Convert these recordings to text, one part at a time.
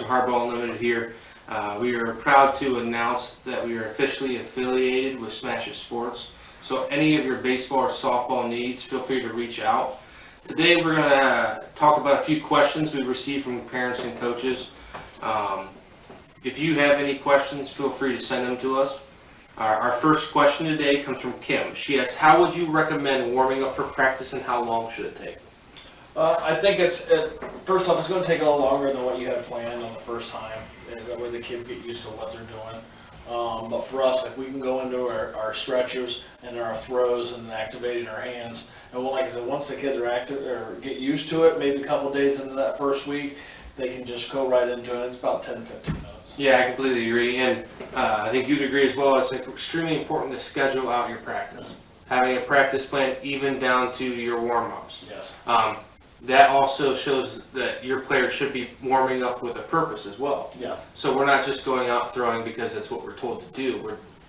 from Hardball Unlimited here. We are proud to announce that we are officially affiliated with Smash It Sports. So any of your baseball or softball needs, feel free to reach out. Today we're going to talk about a few questions we've received from parents and coaches. If you have any questions, feel free to send them to us. Our first question today comes from Kim. She asks, how would you recommend warming up for practice and how long should it take? I think first off, it's going to take a little longer than what you had planned on the first time. And that way the kids get used to what they're doing. But for us, if we can go into our stretches and our throws and activating our hands, and like I said, once the kids are active or get used to it, maybe a couple of days into that first week, they can just go right into it. It's about 10-15 minutes. Yeah, I completely agree, and I think you'd agree as well. It's extremely important to schedule out your practice. Having a practice plan even down to your warm-ups. Yes. That also shows that your players should be warming up with a purpose as well. Yeah. So we're not just going out throwing because that's what we're told to do.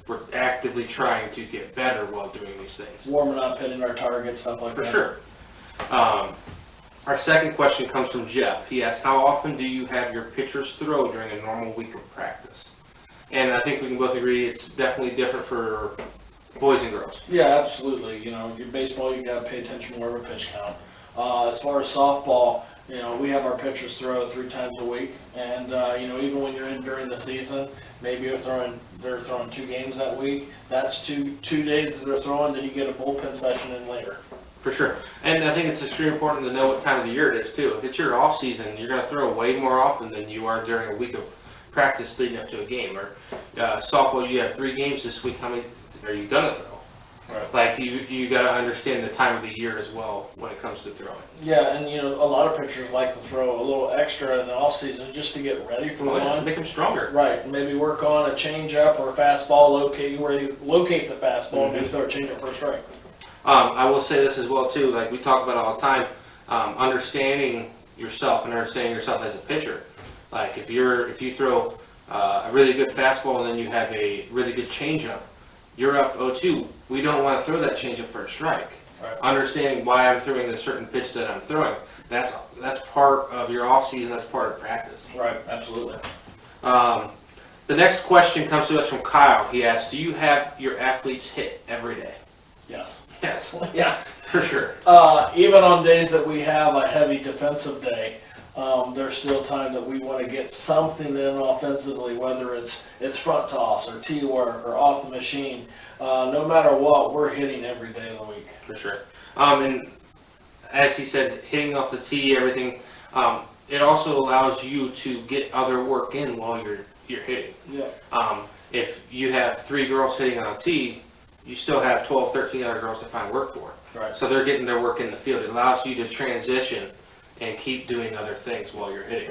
We're actively trying to get better while doing these things. Warming up, hitting our targets, stuff like that. For sure. Our second question comes from Jeff. He asks, how often do you have your pitchers throw during a normal week of practice? And I think we can both agree it's definitely different for boys and girls. Yeah, absolutely. You know, your baseball, you got to pay attention more of a pitch count. As far as softball, you know, we have our pitchers throw 3 times a week, and you know, even when you're in during the season, maybe they're throwing 2 games that week. That's two days that they're throwing. Then you get a bullpen session in later. For sure. And I think it's extremely important to know what time of the year it is, too. If it's your off season, you're going to throw way more often than you are during a week of practice leading up to a game. Or softball, you have 3 games this week. How many are you going to throw? Right. Like, you got to understand the time of the year as well when it comes to throwing. Yeah, and you know, a lot of pitchers like to throw a little extra in the off season just to get ready for one. Make them stronger. Right, maybe work on a changeup or a fastball, locate the fastball, and maybe throw a changeup for a strike. I will say this as well too, like we talk about all the time, understanding yourself and understanding yourself as a pitcher. Like if you throw a really good fastball and then you have a really good changeup, you're up 0-2. We don't want to throw that changeup for a strike. Right. Understanding why I'm throwing the certain pitch that I'm throwing, that's part of your off season. That's part of practice. Right, absolutely. The next question comes to us from Kyle. He asks, do you have your athletes hit every day? Yes. Yes. Yes. For sure. Even on days that we have a heavy defensive day, there's still time that we want to get something in offensively, whether it's front toss or tee work or off the machine. No matter what, we're hitting every day of the week. For sure. And as he said, hitting off the tee, everything, it also allows you to get other work in while you're hitting. Yeah. If you have 3 girls hitting on a tee, you still have 12, 13 other girls to find work for. Right. So they're getting their work in the field. It allows you to transition and keep doing other things while you're hitting.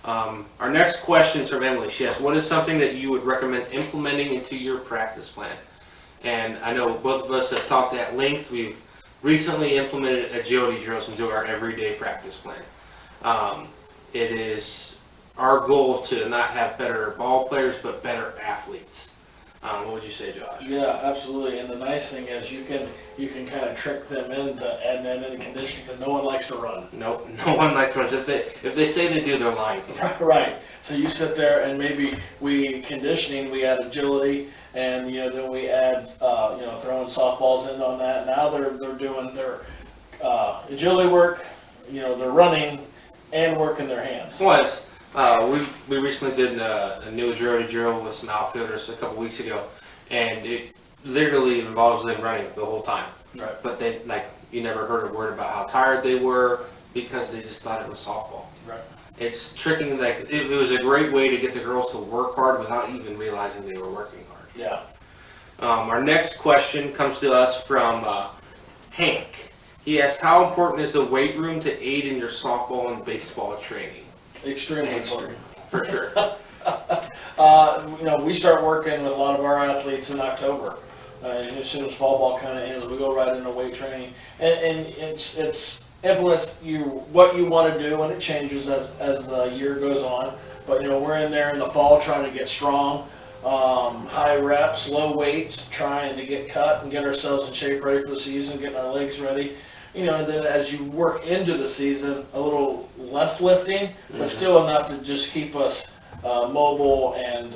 Our next question is from Emily. She asks, what is something that you would recommend implementing into your practice plan? And I know both of us have talked at length. We've recently implemented agility drills into our everyday practice plan. It is our goal to not have better ball players, but better athletes. What would you say, Josh? Yeah, absolutely. And the nice thing is you can kind of trick them into adding that into conditioning because no one likes to run. Nope, no one likes to run. If they say they do, they're lying to you. Right. So you sit there and maybe we add agility, and you know then we add you know throwing softballs in on that. Now they're doing their agility work. You know they're running and working their hands. Well, it's, we recently did a new agility drill with some outfielders a couple weeks ago, and it literally involves them running the whole time. Right. But you never heard a word about how tired they were because they just thought it was softball. Right. It's tricking, it was a great way to get the girls to work hard without even realizing they were working hard. Yeah. Our next question comes to us from Hank. He asks, how important is the weight room to aid in your softball and baseball training? Extremely important. For sure. You know, we start working with a lot of our athletes in October. As soon as fall ball kind of ends, we go right into weight training, and it's implements what you want to do, and it changes as the year goes on. But you know, we're in there in the fall trying to get strong, high reps, low weights, trying to get cut and get ourselves in shape, ready for the season, getting our legs ready. you know, then as you work into the season, a little less lifting, Mm-hmm. but still enough to just keep us mobile and,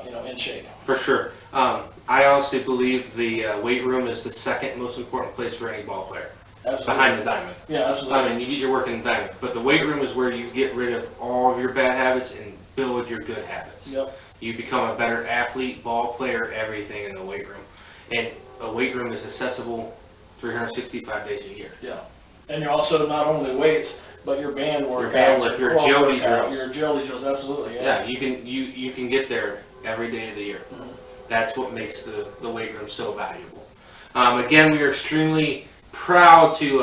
you know, in shape. For sure. I honestly believe the weight room is the second most important place for any ball player, Absolutely. behind the diamond. Yeah, absolutely. I mean, you get your work in the diamond, but the weight room is where you get rid of all of your bad habits and build your good habits. Yep. You become a better athlete, ball player, everything in the weight room. And a weight room is accessible 365 days a year. Yeah. And you're also not only weights, but your band workouts, Your band work, your core agility workout, drills. your agility drills, absolutely. Yeah, you can get there every day of the year. That's what makes the weight room so valuable. Again, we are extremely proud to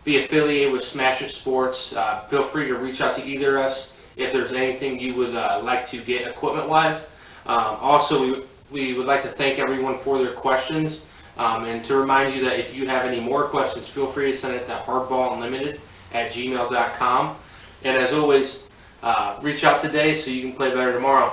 be affiliated with Smash It Sports. Feel free to reach out to either of us if there's anything you would like to get equipment-wise. Also, we would like to thank everyone for their questions. And to remind you that if you have any more questions, feel free to send it to hardballunlimited@gmail.com. And as always, reach out today so you can play better tomorrow.